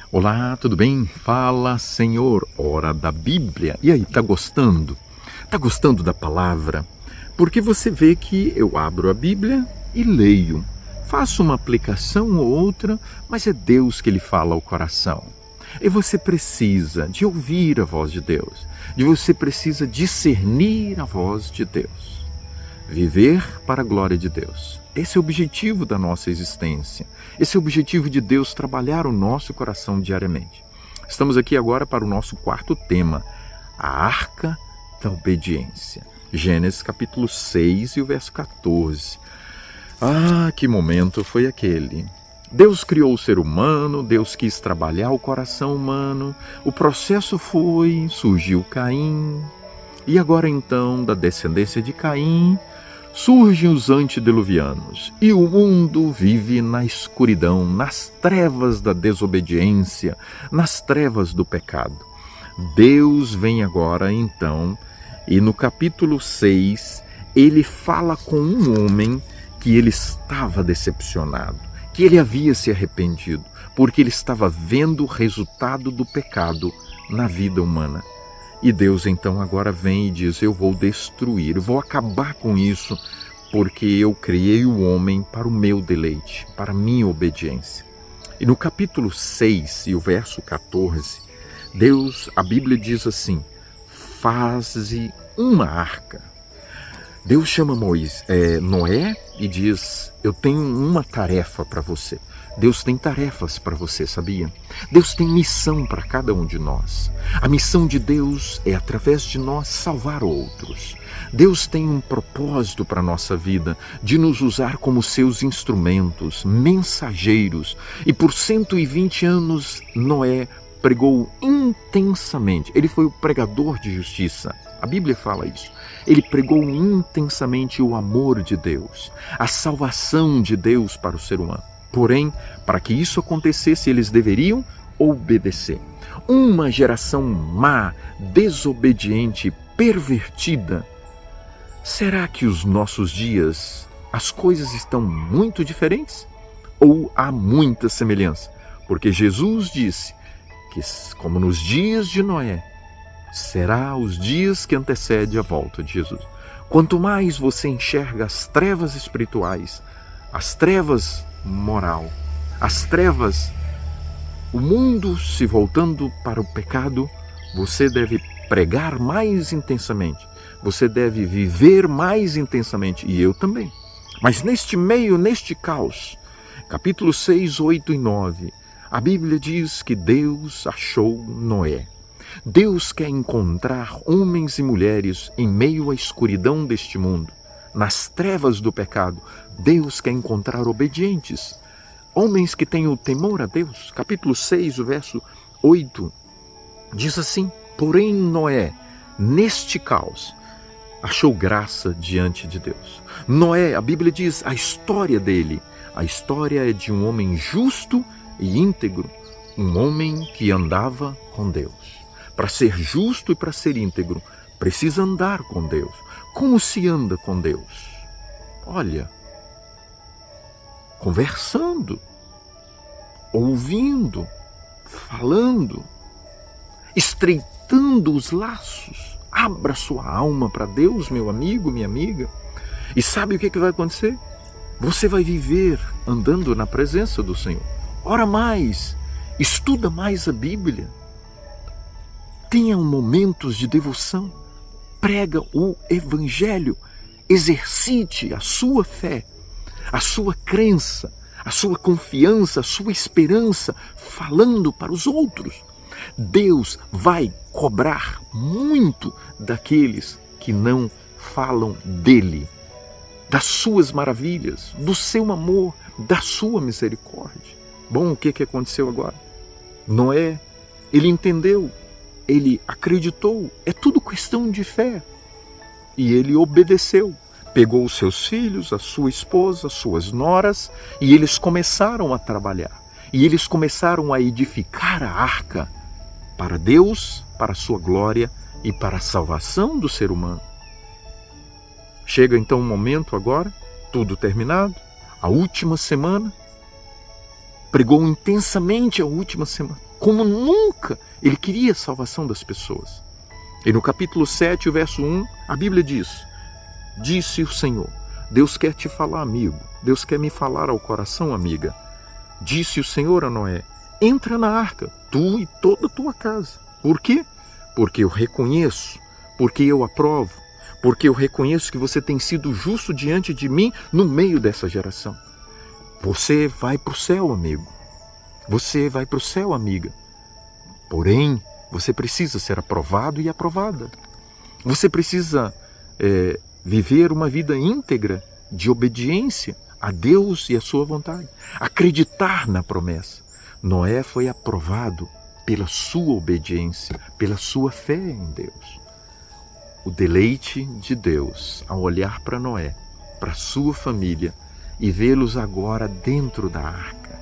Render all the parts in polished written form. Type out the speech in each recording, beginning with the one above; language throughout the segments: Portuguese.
Olá, tudo bem? Fala, Senhor, hora da Bíblia. E aí, tá gostando? Tá gostando da palavra? Porque você vê que eu abro a Bíblia e leio. Faço uma aplicação ou outra, mas é Deus que lhe fala ao coração. E você precisa de ouvir a voz de Deus. E você precisa discernir a voz de Deus. Viver para a glória de Deus. Esse é o objetivo da nossa existência. Esse é o objetivo de Deus trabalhar o nosso coração diariamente. Estamos aqui agora para o nosso quarto tema, a Arca da Obediência. Gênesis capítulo 6 e o verso 14. Ah, que momento foi aquele! Deus criou o ser humano, Deus quis trabalhar o coração humano, o processo surgiu Caim, e agora então, da descendência de Caim, surgem os antediluvianos, e o mundo vive na escuridão, nas trevas da desobediência, nas trevas do pecado. Deus vem agora então, e no capítulo 6, ele fala com um homem que ele estava decepcionado, que ele havia se arrependido, porque ele estava vendo o resultado do pecado na vida humana. E Deus então agora vem e diz, eu vou destruir, eu vou acabar com isso, porque eu criei o homem para o meu deleite, para a minha obediência. E no capítulo 6 e o verso 14, a Bíblia diz assim, faze uma arca. Deus chama Noé e diz, eu tenho uma tarefa para você. Deus tem tarefas para você, sabia? Deus tem missão para cada um de nós. A missão de Deus é, através de nós, salvar outros. Deus tem um propósito para a nossa vida, de nos usar como seus instrumentos, mensageiros. E por 120 anos, Noé pregou intensamente. Ele foi o pregador de justiça. A Bíblia fala isso. Ele pregou intensamente o amor de Deus, a salvação de Deus para o ser humano. Porém, para que isso acontecesse, eles deveriam obedecer. Uma geração má, desobediente, pervertida. Será que os nossos dias, as coisas estão muito diferentes? Ou há muita semelhança? Porque Jesus disse que, como nos dias de Noé, será os dias que antecedem a volta de Jesus. Quanto mais você enxerga as trevas espirituais, as trevas moral, as trevas, o mundo se voltando para o pecado, você deve pregar mais intensamente, você deve viver mais intensamente, e eu também. Mas neste meio, neste caos, capítulo 6, 8 e 9, a Bíblia diz que Deus achou Noé. Deus quer encontrar homens e mulheres em meio à escuridão deste mundo, nas trevas do pecado. Deus quer encontrar obedientes, homens que tenham temor a Deus. Capítulo 6, o verso 8, diz assim, porém Noé, neste caos, achou graça diante de Deus. Noé, a Bíblia diz, a história dele, a história é de um homem justo e íntegro, um homem que andava com Deus. Para ser justo e para ser íntegro, precisa andar com Deus. Como se anda com Deus? Olha, conversando, ouvindo, falando, estreitando os laços. Abra sua alma para Deus, meu amigo, minha amiga. E sabe o que vai acontecer? Você vai viver andando na presença do Senhor. Ora mais, estuda mais a Bíblia. Tenha momentos de devoção. Prega o Evangelho. Exercite a sua fé, a sua crença, a sua confiança, a sua esperança, falando para os outros. Deus vai cobrar muito daqueles que não falam dele, das suas maravilhas, do seu amor, da sua misericórdia. Bom, o que aconteceu agora? Noé, ele entendeu, ele acreditou, é tudo questão de fé. E ele obedeceu, pegou os seus filhos, a sua esposa, as suas noras, e eles começaram a trabalhar. E eles começaram a edificar a arca para Deus, para a sua glória e para a salvação do ser humano. Chega então o momento agora, tudo terminado, a última semana, pregou intensamente a última semana. como nunca ele queria a salvação das pessoas. E no capítulo 7, o verso 1, a Bíblia diz: disse o Senhor. Deus quer te falar, amigo. Deus quer me falar ao coração, amiga. Disse o Senhor a Noé: entra na arca, tu e toda a tua casa. Por quê? Porque eu reconheço, porque eu aprovo, porque eu reconheço que você tem sido justo diante de mim no meio dessa geração. Você vai para o céu, amigo. Você vai para o céu, amiga. Porém, você precisa ser aprovado e aprovada. Você precisa viver uma vida íntegra de obediência a Deus e a sua vontade. Acreditar na promessa. Noé foi aprovado pela sua obediência, pela sua fé em Deus. O deleite de Deus ao olhar para Noé, para sua família e vê-los agora dentro da arca.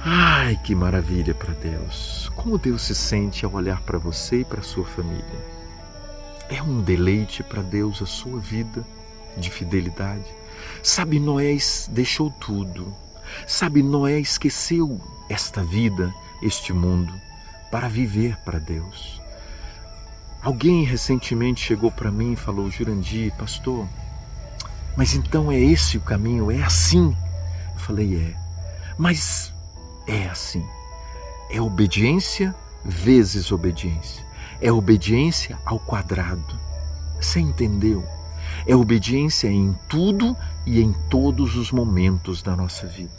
Ai, que maravilha para Deus! Como Deus se sente ao olhar para você e para sua família? É um deleite para Deus a sua vida de fidelidade. Sabe, Noé deixou tudo. Sabe, Noé esqueceu esta vida, este mundo, para viver para Deus. Alguém recentemente chegou para mim e falou: Jurandir, pastor, mas então é esse o caminho? É assim? Eu falei: é. Mas é assim. É obediência vezes obediência. É obediência ao quadrado. Você entendeu? É obediência em tudo e em todos os momentos da nossa vida.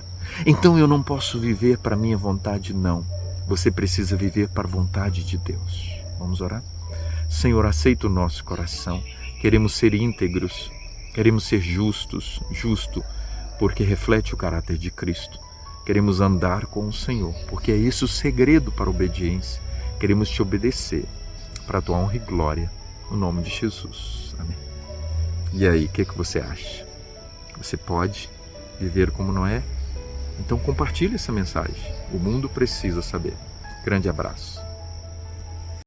Então eu não posso viver para a minha vontade, não. Você precisa viver para a vontade de Deus. Vamos orar? Senhor, aceita o nosso coração. Queremos ser íntegros, queremos ser justos, porque reflete o caráter de Cristo. Queremos andar com o Senhor, porque é esse o segredo para a obediência. Queremos te obedecer, para a tua honra e glória, no nome de Jesus. Amém. E aí, o que você acha? Você pode viver como Noé? Então compartilhe essa mensagem. O mundo precisa saber. Grande abraço.